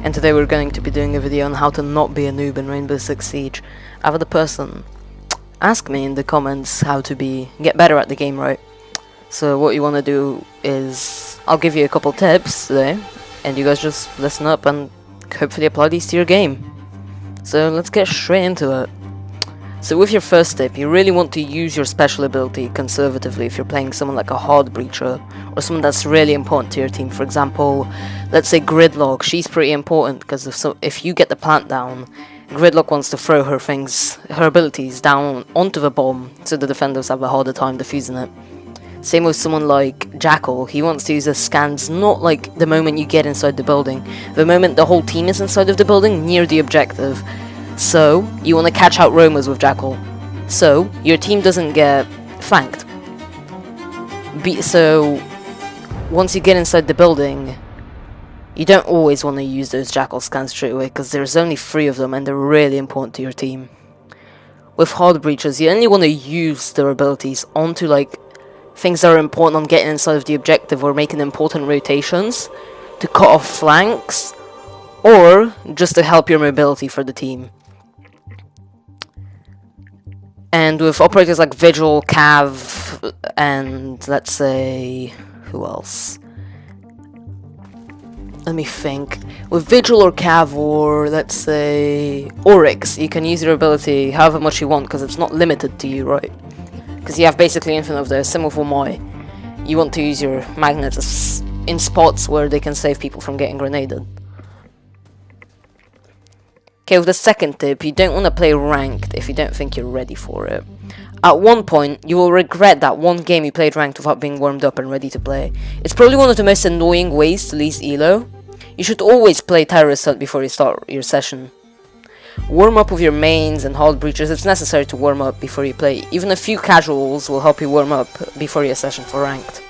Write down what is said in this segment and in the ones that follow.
and today we're going to be doing a video on how to not be a noob in Rainbow Six Siege. I had a person ask me in the comments how to get better at the game, right? So what you want to do is, I'll give you a couple tips today, and you guys just listen up and hopefully apply these to your game. So let's get straight into it. So with your first tip, you really want to use your special ability conservatively if you're playing someone like a hard breacher, or someone that's really important to your team. For example, let's say Gridlock. She's pretty important because if you get the plant down, Gridlock wants to throw her abilities down onto the bomb, so the defenders have a harder time defusing it. Same with someone like Jackal. He wants to use his scans not like the moment you get inside the building, the moment the whole team is inside of the building, near the objective. So, you want to catch out roamers with Jackal, so your team doesn't get flanked. So, once you get inside the building, you don't always want to use those Jackal scans straight away, because there's only 3 of them and they're really important to your team. With hard breachers, you only want to use their abilities onto like things that are important on getting inside of the objective or making important rotations to cut off flanks, or just to help your mobility for the team. And with operators like Vigil, Cav, and let's say, who else? Let me think. With Vigil or Cav, or let's say Oryx, you can use your ability however much you want because it's not limited to you, right? Because you have basically infinite of those. Similar for Moi, you want to use your magnets in spots where they can save people from getting grenaded. Okay, with the second tip, you don't want to play ranked if you don't think you're ready for it. At one point, you will regret that one game you played ranked without being warmed up and ready to play. It's probably one of the most annoying ways to lose elo. You should always play Terrorist Hunt before you start your session. Warm up with your mains and hard breachers. It's necessary to warm up before you play. Even a few casuals will help you warm up before your session for ranked.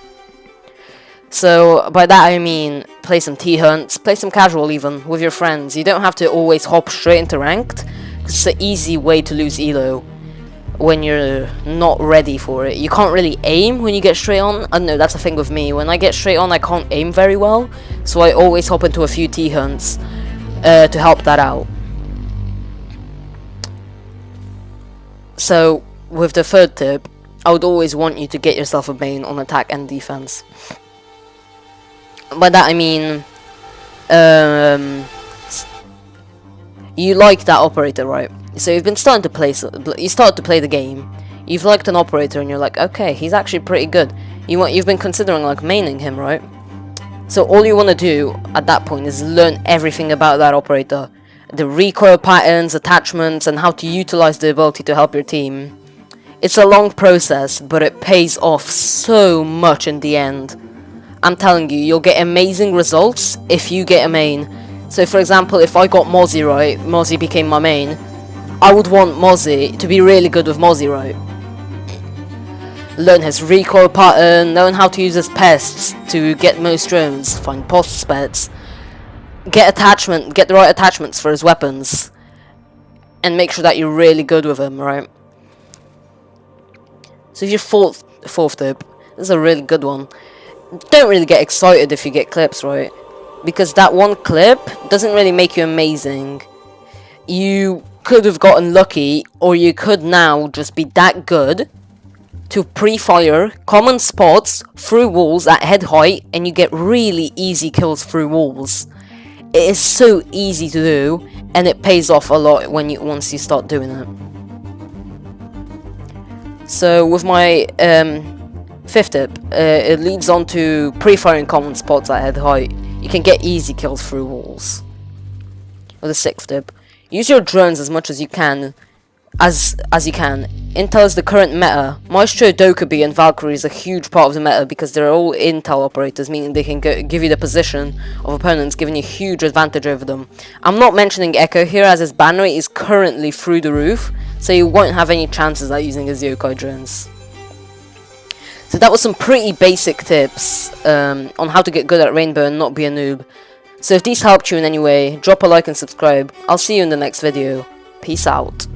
So, by that I mean, play some T-Hunts, play some casual even, with your friends. You don't have to always hop straight into ranked, because it's an easy way to lose elo when you're not ready for it. You can't really aim when you get straight on. I don't know, that's the thing with me. When I get straight on, I can't aim very well, so I always hop into a few T-Hunts to help that out. So, with the third tip, I would always want you to get yourself a main on attack and defense. By that I mean, you like that operator, right? So you've been starting to play, you started to play the game, you've liked an operator and you're like, okay, he's actually pretty good. You've been considering like maining him, right? So all you want to do at that point is learn everything about that operator. The recoil patterns, attachments, and how to utilize the ability to help your team. It's a long process, but it pays off so much in the end. I'm telling you, you'll get amazing results if you get a main. So for example, if I got Mozzie right, Mozzie became my main, I would want Mozzie to be really good with Mozzie right. Learn his recoil pattern, learn how to use his pests to get most drones, find post pets, get the right attachments for his weapons, and make sure that you're really good with him, right? So your fourth tip, this is a really good one. Don't really get excited if you get clips, right? Because that one clip doesn't really make you amazing. You could have gotten lucky, or you could now just be that good to pre-fire common spots through walls at head height, and you get really easy kills through walls. It is so easy to do, and it pays off a lot once you start doing it. So with my fifth tip, it leads on to pre-firing common spots at head height. You can get easy kills through walls. With the sixth tip, use your drones as much as you can. Intel is the current meta. Maestro, Dokkaebi, and Valkyrie is a huge part of the meta because they're all Intel operators, meaning they can give you the position of opponents, giving you a huge advantage over them. I'm not mentioning Echo here, as his ban rate is currently through the roof, so you won't have any chances at using his yokai drones. So that was some pretty basic tips on how to get good at Rainbow and not be a noob. So if these helped you in any way, drop a like and subscribe. I'll see you in the next video. Peace out.